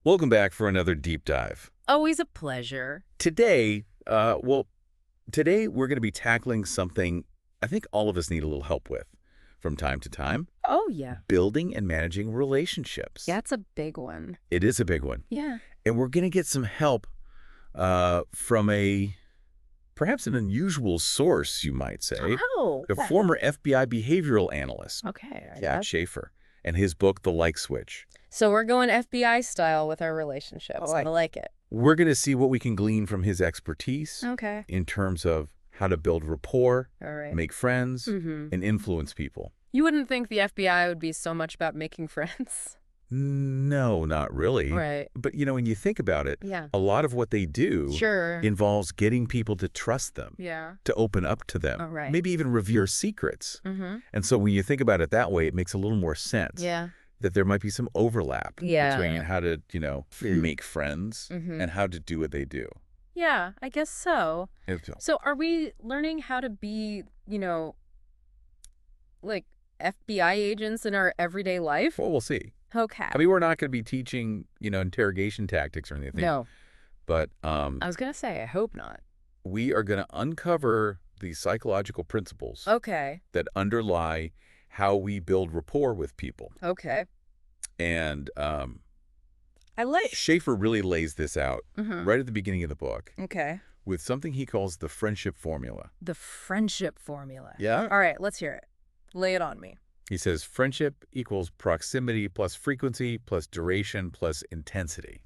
Welcome back for another deep dive. Always a pleasure. Today we're going to be tackling something I think all of us need a little help with from time to time. Oh, yeah. Building and managing relationships. That's a big one. It is a big one. Yeah. And we're going to get some help from perhaps an unusual source, you might say. Oh. A former FBI behavioral analyst, Okay. Schafer, and his book, The Like Switch. So we're going FBI style with our relationships. I like it. We're going to see what we can glean from his expertise Okay. in terms of how to build rapport, All right. make friends, and influence people. You wouldn't think the FBI would be so much about making friends. No, not really. Right. But, when you think about it, Yeah. a lot of what they do Sure. involves getting people to trust them, Yeah. to open up to them, Oh, right. maybe even reveal secrets. Mm-hmm. And so when you think about it that way, it makes a little more sense. Yeah. That there might be some overlap Yeah. between how to, make friends Mm-hmm. and how to do what they do. Yeah, I guess so. It's- So are we learning how to be, like FBI agents in our everyday life? Well, we'll see. Okay. I mean, we're not going to be teaching, interrogation tactics or anything. No. But I was going to say, I hope not. we are going to uncover the psychological principles Okay. that underlie how we build rapport with people. Okay. And I like. Schafer really lays this out Mm-hmm. right at the beginning of the book Okay. with something he calls the friendship formula. The friendship formula. Yeah? All right, let's hear it. Lay it on me. He says friendship equals proximity plus frequency plus duration plus intensity.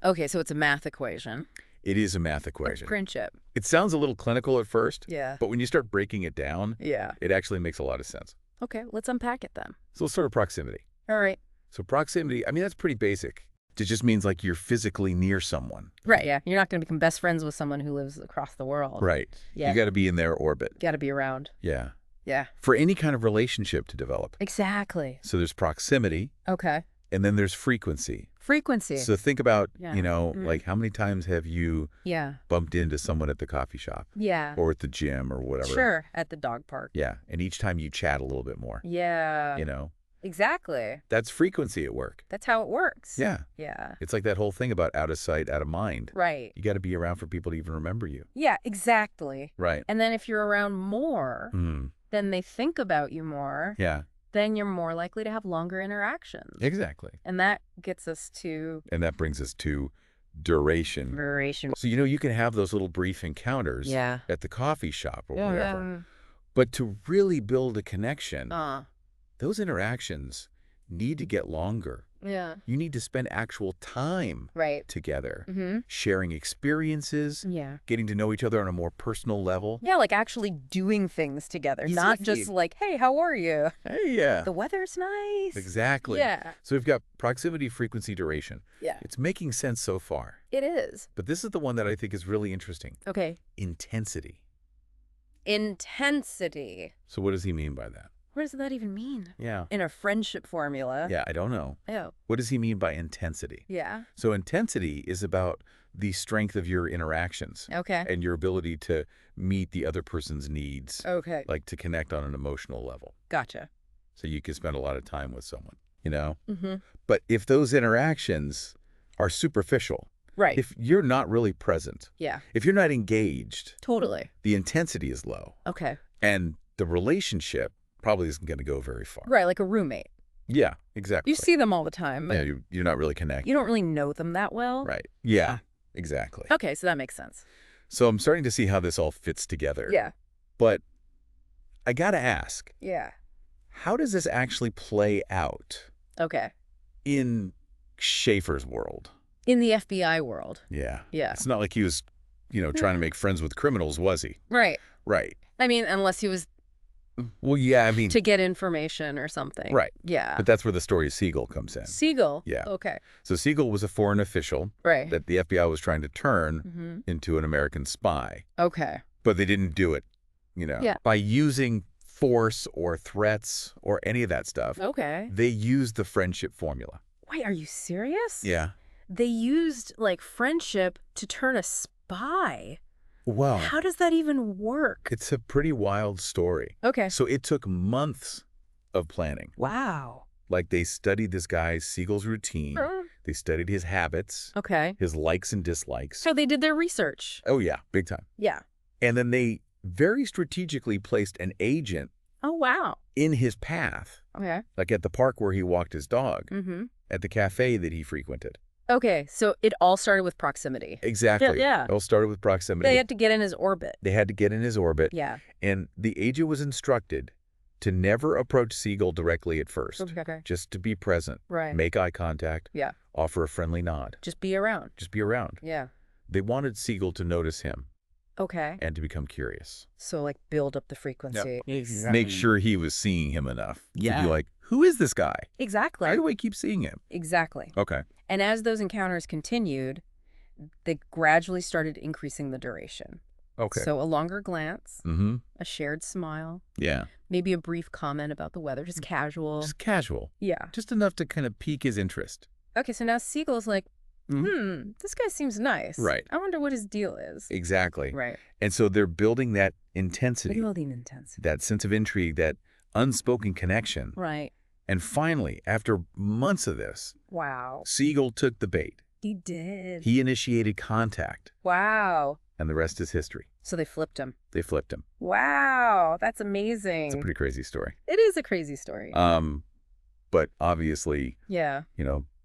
Okay, so it's a math equation. It is a math equation. Friendship. It sounds a little clinical at first, Yeah. but when you start breaking it down, Yeah. it actually makes a lot of sense. Okay, let's unpack it then. So let's start with proximity. All right. So proximity, I mean, that's pretty basic. It just means like you're physically near someone. Right, yeah. You're not going to become best friends with someone who lives across the world. Right. Yeah. You got to be in their orbit. Got to be around. Yeah. Yeah. For any kind of relationship to develop. Exactly. So there's proximity, Okay. and then there's frequency. Frequency. So think about, Yeah. like how many times have you Yeah. bumped into someone at the coffee shop Yeah. or at the gym or whatever? Sure. At the dog park. Yeah. And each time you chat a little bit more, Yeah. Exactly. that's frequency at work. That's how it works. Yeah. Yeah. It's like that whole thing about out of sight, out of mind. Right. You got to be around for people to even remember you. Yeah, exactly. Right. And then if you're around more, then they think about you more, Yeah, then you're more likely to have longer interactions. exactly. And that gets us to And that brings us to duration. duration. So, you can have those little brief encounters Yeah. at the coffee shop or Yeah. whatever. But to really build a connection, Uh, those interactions need to get longer. yeah. You need to spend actual time Right. together, Mm-hmm. sharing experiences, Yeah. getting to know each other on a more personal level. Yeah, like actually doing things together, not Exactly. just like, hey, how are you? Hey, yeah. The weather's nice. Exactly. Yeah. So we've got proximity, frequency, duration. Yeah. It's making sense so far. It is. But this is the one that I think is really interesting. Okay. Intensity. Intensity. So what does he mean by that? What does that even mean? Yeah. In a friendship formula. Yeah, I don't know. Oh. What does he mean by intensity? Yeah. So intensity is about the strength of your interactions Okay. and your ability to meet the other person's needs, Okay. like to connect on an emotional level. Gotcha. So you can spend a lot of time with someone, Mm-hmm. But if those interactions are superficial, Right. if you're not really present, Yeah. if you're not engaged, Totally. the intensity is low. Okay. And the relationship probably isn't going to go very far. Right, like a roommate. Yeah, exactly. You see them all the time, but Yeah, you're not really connected. you don't really know them that well. Right. Yeah, exactly. Okay, so that makes sense. So I'm starting to see how this all fits together. Yeah. But I got to ask, Yeah. how does this actually play out Okay. in Schafer's world? In the FBI world. Yeah. Yeah. It's not like he was, trying to make friends with criminals, was he? Right. Right. I mean, unless he was Well, yeah, I mean, to get information or something. right. Yeah. But that's where the story of Siegel comes in. Seagull. Yeah. Okay. So Siegel was a foreign official Right. that the FBI was trying to turn Mm-hmm. into an American spy. Okay. But they didn't do it, Yeah. by using force or threats or any of that stuff. Okay. They used the friendship formula. Wait, are you serious? Yeah. They used like friendship to turn a spy. Well, How does that even work? it's a pretty wild story. Okay. So it took months of planning. Wow. Like they studied this guy, Siegel's routine. They They studied his habits, Okay. his likes and dislikes. So they did their research. Oh, yeah, big time. Yeah. And then they very strategically placed an agent Oh, wow. in his path, Okay. like at the park where he walked his dog, Mm-hmm. at the cafe that he frequented. Okay, so it all started with proximity. Exactly. Yeah. It all started with proximity. They had to get in his orbit. They had to get in his orbit. Yeah. And the agent was instructed to never approach Siegel directly at first. Okay. Just to be present. Right. Make eye contact. Yeah. Offer a friendly nod. Just be around. Just be around. Yeah. They wanted Siegel to notice him Okay. and to become curious. So, like, build up the frequency. Make sure he was seeing him enough. Yeah. To be like, who is this guy? Exactly. Why do I keep seeing him? Exactly. Okay. And as those encounters continued, they gradually started increasing the duration. Okay. So a longer glance, Mm-hmm. a shared smile, Yeah. maybe a brief comment about the weather, just casual. Just casual. Yeah. Just enough to kind of pique his interest. Okay, so now Siegel's like, this guy seems nice. Right. I wonder what his deal is. Exactly. Right. And so they're building that Look intensity, at all the intensity. that sense of intrigue, that unspoken connection. Right. And finally, after months of this, Wow. Siegel took the bait. He did. He initiated contact, Wow. and the rest is history. So they flipped him. They flipped him. Wow. That's amazing. It's a pretty crazy story. It is a crazy story. But obviously, Yeah.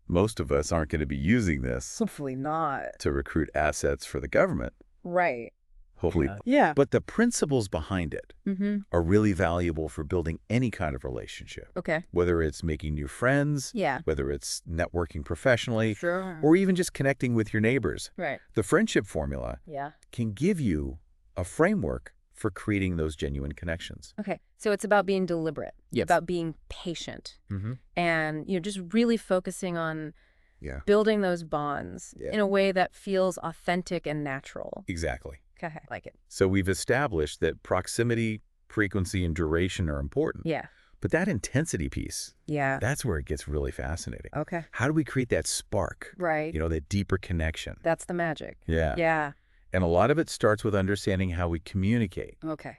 most of us aren't going to be using this Hopefully not. to recruit assets for the government. Right. Hopefully. Yeah. But the principles behind it Mm-hmm. are really valuable for building any kind of relationship, Okay. whether it's making new friends, Yeah. whether it's networking professionally, Sure. or even just connecting with your neighbors. Right. The friendship formula Yeah. can give you a framework for creating those genuine connections. Okay. So it's about being deliberate. Yes. About being patient. Mm-hmm. And, just really focusing on Yeah, building those bonds Yeah. in a way that feels authentic and natural. exactly. Okay. I like it. So we've established that proximity, frequency, and duration are important. Yeah. But that intensity piece, Yeah. that's where it gets really fascinating. Okay. How do we create that spark? Right. That deeper connection? That's the magic. Yeah. Yeah. And a lot of it starts with understanding how we communicate. Okay.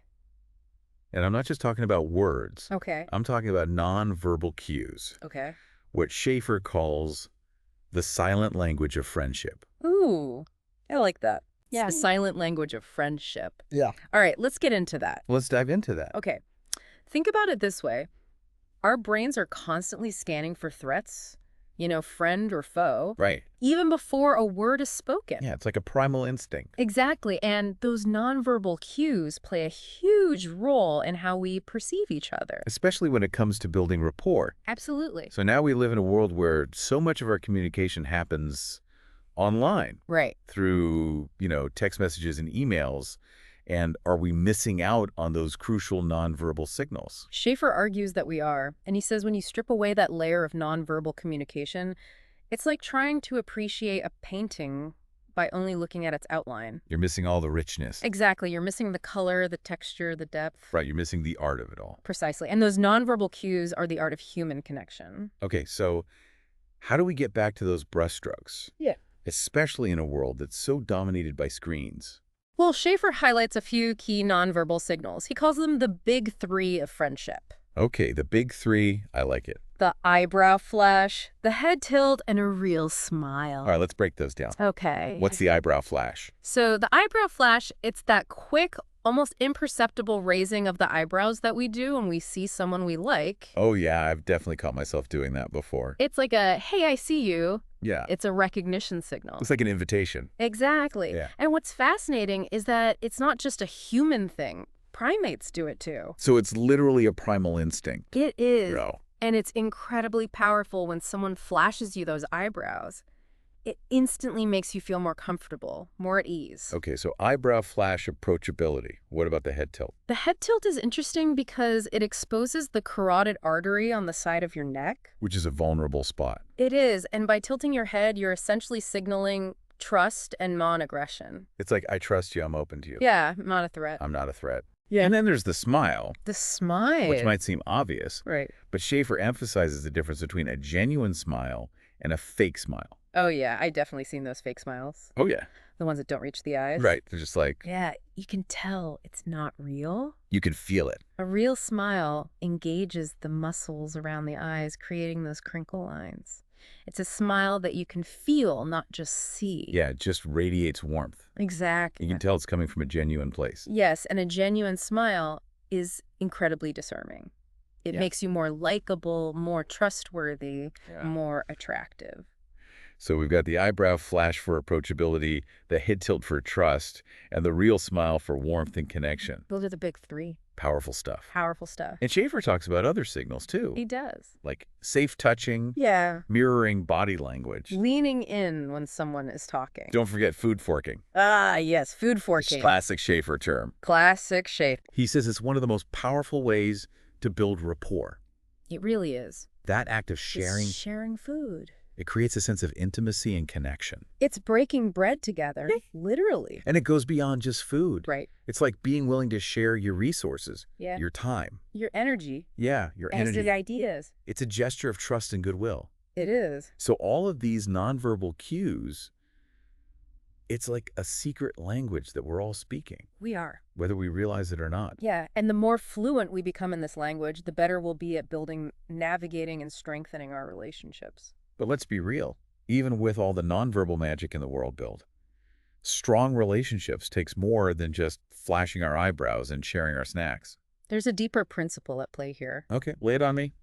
And I'm not just talking about words. Okay. I'm talking about nonverbal cues, Okay. what Schafer calls the silent language of friendship. Ooh. I like that. Yeah. Silent language of friendship. Yeah. All right. Let's get into that. Let's dive into that. Okay. Think about it this way. Our brains are constantly scanning for threats, friend or foe, Right. even before a word is spoken. Yeah, it's like a primal instinct. Exactly. And those nonverbal cues play a huge role in how we perceive each other. Especially when it comes to building rapport. Absolutely. So now we live in a world where so much of our communication happens online Right. through, text messages and emails. And are we missing out on those crucial nonverbal signals? Schafer argues that we are. And he says when you strip away that layer of nonverbal communication, it's like trying to appreciate a painting by only looking at its outline. You're missing all the richness. Exactly. You're missing the color, the texture, the depth. Right, you're missing the art of it all. Precisely. And those nonverbal cues are the art of human connection. Okay, so how do we get back to those brushstrokes? Yeah. Especially in a world that's so dominated by screens. Well, Schafer highlights a few key nonverbal signals. He calls them the big three of friendship. Okay, the big three, I like it. The eyebrow flash, the head tilt, and a real smile. All right, let's break those down. Okay. What's the eyebrow flash? So the eyebrow flash, it's that quick, almost imperceptible raising of the eyebrows that we do when we see someone we like. Oh, yeah, I've definitely caught myself doing that before. It's like a, hey, I see you. Yeah. It's a recognition signal. It's like an invitation. Exactly. Yeah. And what's fascinating is that it's not just a human thing. Primates do it too. So it's literally a primal instinct. It is. Bro. And it's incredibly powerful when someone flashes you those eyebrows. It instantly makes you feel more comfortable, more at ease. Okay, so eyebrow flash approachability. What about the head tilt? The head tilt is interesting because it exposes the carotid artery on the side of your neck. Which is a vulnerable spot. It is, and by tilting your head, you're essentially signaling trust and non-aggression. It's like, I trust you, I'm open to you. Yeah, not a threat. I'm not a threat. Yeah. And then there's the smile, The smile. which might seem obvious, Right. but Schafer emphasizes the difference between a genuine smile and a fake smile. Oh, yeah, I definitely seen those fake smiles. Oh, yeah. The ones that don't reach the eyes. Right. They're just like, Yeah, you can tell it's not real. you can feel it. A real smile engages the muscles around the eyes, creating those crinkle lines. It's a smile that you can feel, not just see. Yeah, it just radiates warmth. Exactly. You can tell it's coming from a genuine place. Yes, and a genuine smile is incredibly disarming. It Yeah. makes you more likable, more trustworthy, Yeah. more attractive. So we've got the eyebrow flash for approachability, the head tilt for trust, and the real smile for warmth and connection. Those are the big three. Powerful stuff. Powerful stuff. And Schafer talks about other signals, too, He does. like safe touching, Yeah. mirroring body language. Leaning in when someone is talking. Don't forget food forking. Ah, yes, food forking. Classic Schafer term. Classic shape. He says it's one of the most powerful ways to build rapport. It really is. That act of sharing, It's sharing food. it creates a sense of intimacy and connection. It's breaking bread together, literally. And it goes beyond just food. Right. It's like being willing to share your resources, Yeah. your time. Your energy. Yeah, your As energy. the ideas. It's a gesture of trust and goodwill. It is. So all of these nonverbal cues, it's like a secret language that we're all speaking, We are. whether we realize it or not. Yeah, and the more fluent we become in this language, the better we'll be at building, navigating, and strengthening our relationships. But let's be real. Even with all the nonverbal magic in the world build, strong relationships takes more than just flashing our eyebrows and sharing our snacks. There's a deeper principle at play here. Okay, lay it on me.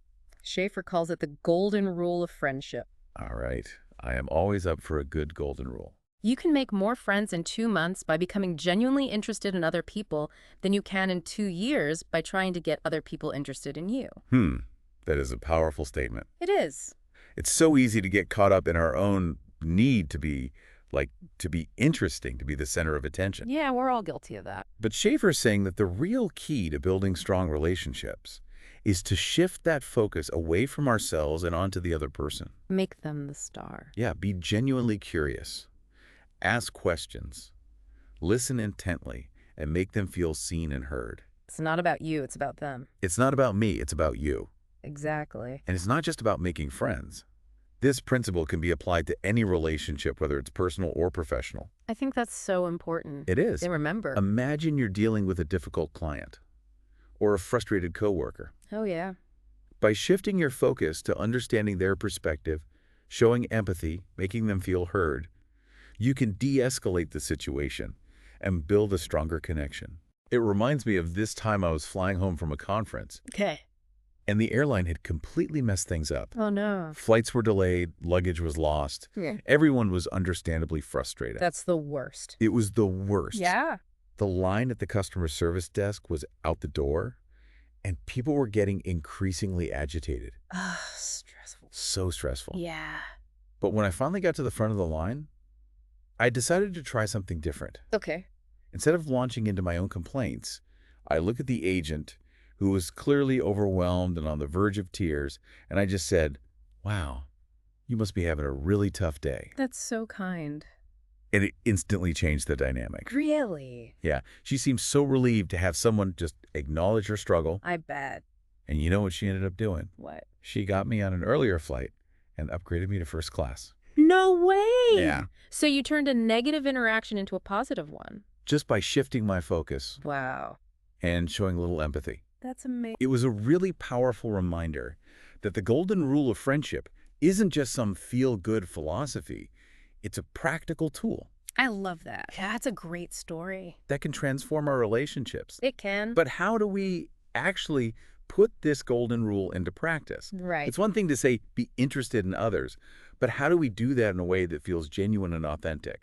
Schafer calls it the golden rule of friendship. All right. I am always up for a good golden rule. You can make more friends in 2 months by becoming genuinely interested in other people than you can in 2 years by trying to get other people interested in you. That is a powerful statement. It is. It's so easy to get caught up in our own need to be interesting, to be the center of attention. Yeah, we're all guilty of that. But Schafer's saying that the real key to building strong relationships is to shift that focus away from ourselves and onto the other person. Make them the star. Yeah, be genuinely curious. Ask questions. Listen intently and make them feel seen and heard. It's not about you, it's about them. It's not about me, it's about you. Exactly. And it's not just about making friends. This principle can be applied to any relationship, whether it's personal or professional. I think that's so important. It is. They remember. Imagine you're dealing with a difficult client or a frustrated coworker. Oh, yeah. By shifting your focus to understanding their perspective, showing empathy, making them feel heard, you can de-escalate the situation and build a stronger connection. It reminds me of this time I was flying home from a conference, Okay. and the airline had completely messed things up. Oh, no. Flights were delayed, luggage was lost. Yeah. Everyone was understandably frustrated. That's the worst. It was the worst. Yeah. The line at the customer service desk was out the door, and people were getting increasingly agitated. Stressful. So stressful. Yeah. But when I finally got to the front of the line, I decided to try something different. Okay. Instead of launching into my own complaints, I looked at the agent, who was clearly overwhelmed and on the verge of tears, and I just said, "Wow, you must be having a really tough day." That's so kind. And it instantly changed the dynamic. Really? Yeah, she seemed so relieved to have someone just acknowledge her struggle. I bet. And you know what she ended up doing? What? She got me on an earlier flight and upgraded me to first class. No way! Yeah. So you turned a negative interaction into a positive one. Just by shifting my focus Wow. and showing a little empathy. That's amazing. It was a really powerful reminder that the golden rule of friendship isn't just some feel-good philosophy. It's a practical tool I love that. Yeah, that's a great story. that can transform our relationships. It can. But how do we actually put this golden rule into practice? Right. It's one thing to say, be interested in others, but how do we do that in a way that feels genuine and authentic?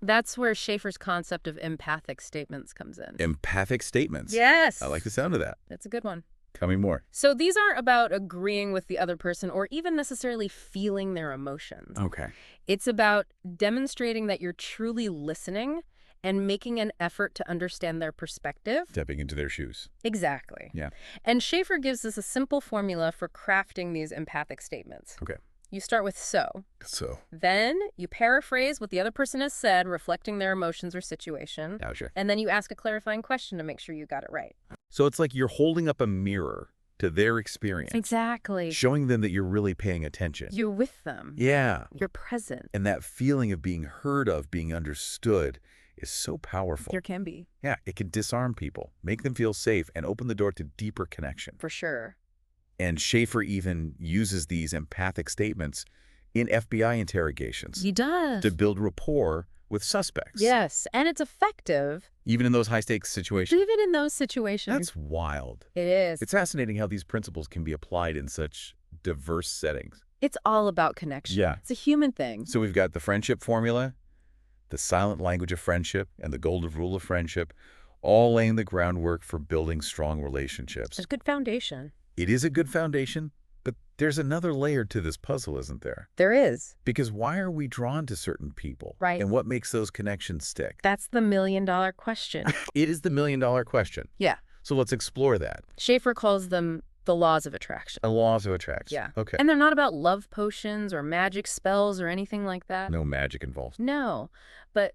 That's where Schafer's concept of empathic statements comes in. Empathic statements. Yes. I like the sound of that. That's a good one. Tell me more. So these aren't about agreeing with the other person or even necessarily feeling their emotions. Okay. It's about demonstrating that you're truly listening and making an effort to understand their perspective. Stepping into their shoes. Exactly. Yeah. And Schafer gives us a simple formula for crafting these empathic statements. Okay. You start with so. So. Then you paraphrase what the other person has said, reflecting their emotions or situation. Now, sure. And then you ask a clarifying question to make sure you got it right. So it's like you're holding up a mirror to their experience. Exactly. Showing them that you're really paying attention. You're with them. Yeah. You're present. And that feeling of being heard of, being understood is so powerful. There can be. Yeah, it can disarm people, make them feel safe, and open the door to deeper connection. For sure. And Schafer even uses these empathic statements in FBI interrogations He does. to build rapport with suspects. Yes, and it's effective Even in those high-stakes situations. even in those situations. That's wild. It is. It's fascinating how these principles can be applied in such diverse settings. It's all about connection. Yeah. It's a human thing. So we've got the friendship formula, the silent language of friendship, and the golden rule of friendship, all laying the groundwork for building strong relationships. It's a good foundation. It is a good foundation, but there's another layer to this puzzle, isn't there? There is. Because why are we drawn to certain people? Right. And what makes those connections stick? That's the million-dollar question. It is the million-dollar question. Yeah. So let's explore that. Schafer calls them the laws of attraction. Laws of attraction. Yeah. Okay. And they're not about love potions or magic spells or anything like that. No magic involved. No. But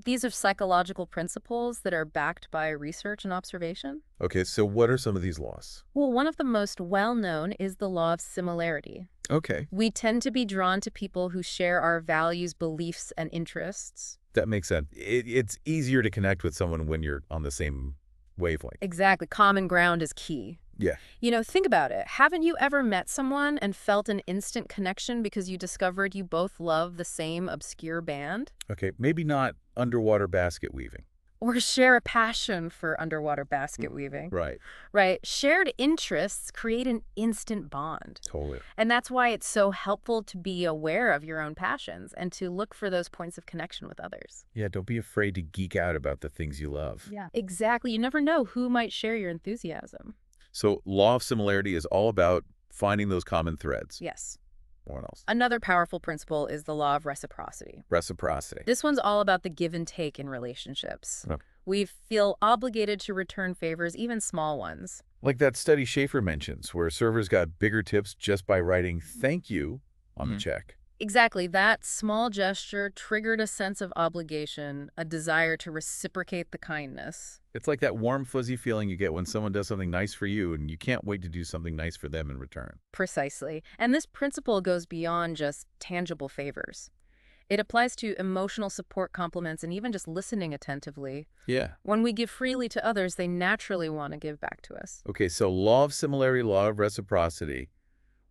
these are psychological principles that are backed by research and observation. Okay, so what are some of these laws? Well, one of the most well-known is the law of similarity. Okay, We tend to be drawn to people who share our values, beliefs, and interests. that makes sense. It's easier to connect with someone when you're on the same wavelength. Exactly. Common ground is key. Yeah. You know, think about it. Haven't you ever met someone and felt an instant connection because you discovered you both love the same obscure band? Okay, maybe not underwater basket weaving. Or share a passion for underwater basket weaving? Right. Right. Shared interests create an instant bond. Totally. And that's why it's so helpful to be aware of your own passions and to look for those points of connection with others. Yeah, don't be afraid to geek out about the things you love. Yeah. Exactly. You never know who might share your enthusiasm. So law of similarity is all about finding those common threads. Yes. What else? Another powerful principle is the law of reciprocity. Reciprocity. This one's all about the give and take in relationships. Okay. We feel obligated to return favors, even small ones. Like that study Schafer mentions, where servers got bigger tips just by writing thank you on the check. Exactly. That small gesture triggered a sense of obligation, a desire to reciprocate the kindness. It's like that warm, fuzzy feeling you get when someone does something nice for you and you can't wait to do something nice for them in return. Precisely. And this principle goes beyond just tangible favors. It applies to emotional support, compliments, and even just listening attentively. Yeah. When we give freely to others, they naturally want to give back to us. Okay, so law of similarity, law of reciprocity.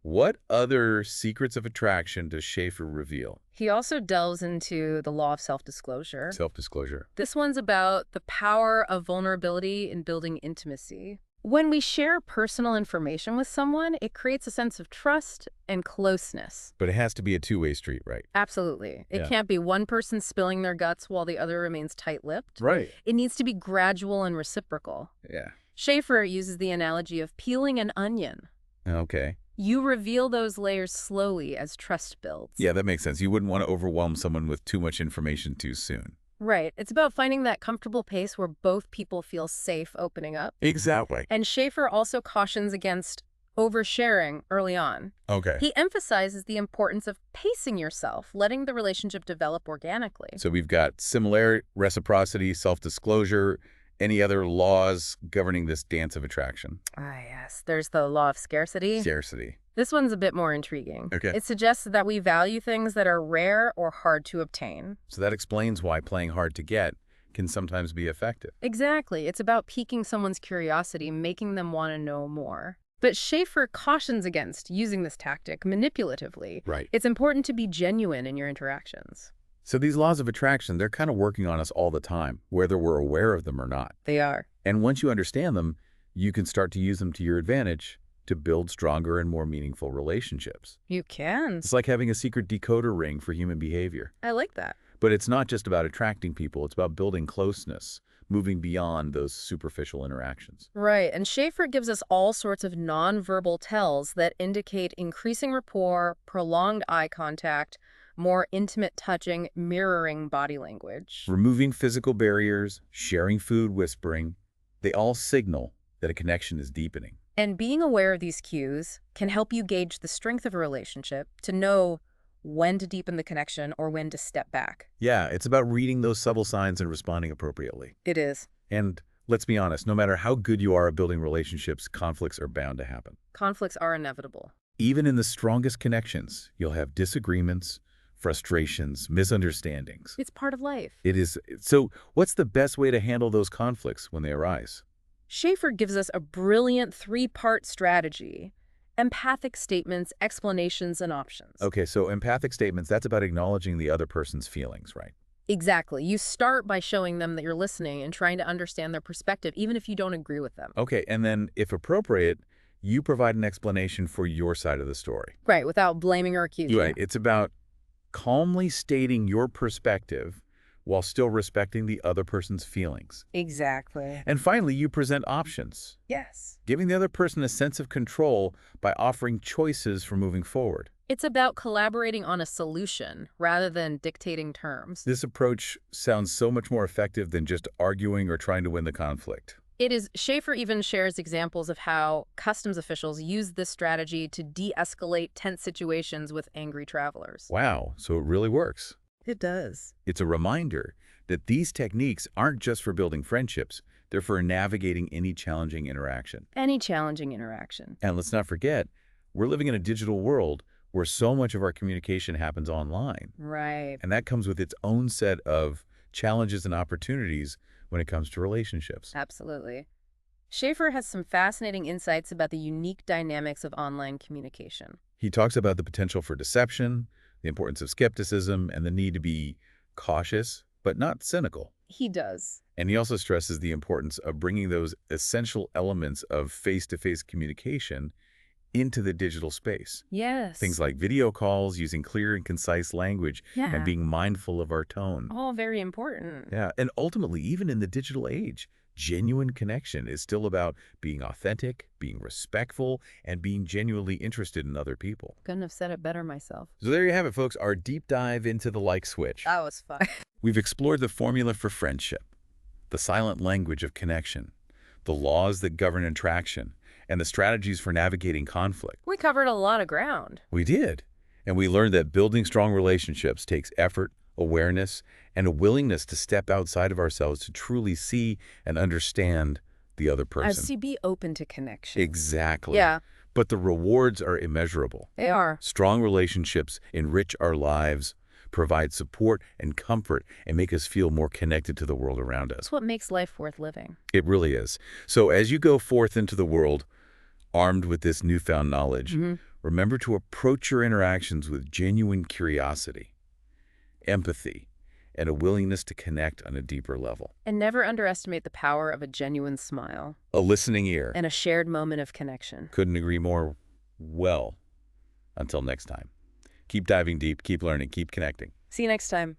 What other secrets of attraction does Schafer reveal? He also delves into the law of self-disclosure. Self-disclosure. This one's about the power of vulnerability in building intimacy. When we share personal information with someone, it creates a sense of trust and closeness. But it has to be a two-way street, right? Absolutely. It Yeah. can't be one person spilling their guts while the other remains tight-lipped. Right. It needs to be gradual and reciprocal. Yeah. Schafer uses the analogy of peeling an onion. Okay. You reveal those layers slowly as trust builds. Yeah, that makes sense. You wouldn't want to overwhelm someone with too much information too soon. Right. It's about finding that comfortable pace where both people feel safe opening up. Exactly. And Schafer also cautions against oversharing early on. Okay. He emphasizes the importance of pacing yourself, letting the relationship develop organically. So we've got similarity, reciprocity, self-disclosure, any other laws governing this dance of attraction? Ah, yes. There's the law of scarcity. Scarcity. This one's a bit more intriguing. Okay. It suggests that we value things that are rare or hard to obtain. So that explains why playing hard to get can sometimes be effective. Exactly. It's about piquing someone's curiosity, making them want to know more. But Schafer cautions against using this tactic manipulatively. Right. It's important to be genuine in your interactions. So these laws of attraction, they're kind of working on us all the time, whether we're aware of them or not. They are. And once you understand them, you can start to use them to your advantage to build stronger and more meaningful relationships. You can. It's like having a secret decoder ring for human behavior. I like that. But it's not just about attracting people, it's about building closeness, moving beyond those superficial interactions. Right, and Schafer gives us all sorts of nonverbal tells that indicate increasing rapport, prolonged eye contact, more intimate touching, mirroring body language. Removing physical barriers, sharing food, whispering, they all signal that a connection is deepening. And being aware of these cues can help you gauge the strength of a relationship to know when to deepen the connection or when to step back. Yeah, it's about reading those subtle signs and responding appropriately. It is. And let's be honest, no matter how good you are at building relationships, conflicts are bound to happen. Conflicts are inevitable. Even in the strongest connections, you'll have disagreements, frustrations, misunderstandings. It's part of life. It is. So what's the best way to handle those conflicts when they arise? Schafer gives us a brilliant three-part strategy. Empathic statements, explanations, and options. Okay, so empathic statements, that's about acknowledging the other person's feelings, right? Exactly. You start by showing them that you're listening and trying to understand their perspective, even if you don't agree with them. Okay, and then if appropriate, you provide an explanation for your side of the story. Right, without blaming or accusing. Right, it's about calmly stating your perspective while still respecting the other person's feelings. Exactly. And finally, you present options, Yes. giving the other person a sense of control by offering choices for moving forward. It's about collaborating on a solution rather than dictating terms. This approach sounds so much more effective than just arguing or trying to win the conflict. It is. Schafer even shares examples of how customs officials use this strategy to de-escalate tense situations with angry travelers. Wow, so it really works. It does. It's a reminder that these techniques aren't just for building friendships, they're for navigating any challenging interaction. Any challenging interaction. And let's not forget, we're living in a digital world where so much of our communication happens online. Right. And that comes with its own set of challenges and opportunities when it comes to relationships. Absolutely. Schafer has some fascinating insights about the unique dynamics of online communication. He talks about the potential for deception, the importance of skepticism, and the need to be cautious, but not cynical. He does. And he also stresses the importance of bringing those essential elements of face-to-face communication into the digital space. Yes. Things like video calls, using clear and concise language, Yeah. and being mindful of our tone. All very important. Yeah, and ultimately, even in the digital age, genuine connection is still about being authentic, being respectful, and being genuinely interested in other people. Couldn't have said it better myself. So there you have it, folks, our deep dive into the like switch. That was fun. We've explored the formula for friendship, the silent language of connection, the laws that govern attraction, and the strategies for navigating conflict. We covered a lot of ground. We did. And we learned that building strong relationships takes effort, awareness, and a willingness to step outside of ourselves to truly see and understand the other person. Be open to connection. Exactly. Yeah, But the rewards are immeasurable. they are. Strong relationships enrich our lives, provide support and comfort, and make us feel more connected to the world around us. That's what makes life worth living. It really is. So as you go forth into the world, armed with this newfound knowledge, remember to approach your interactions with genuine curiosity, empathy, and a willingness to connect on a deeper level. And never underestimate the power of a genuine smile A listening ear. and a shared moment of connection. Couldn't agree more. Well, until next time. Keep diving deep, keep learning, keep connecting. See you next time.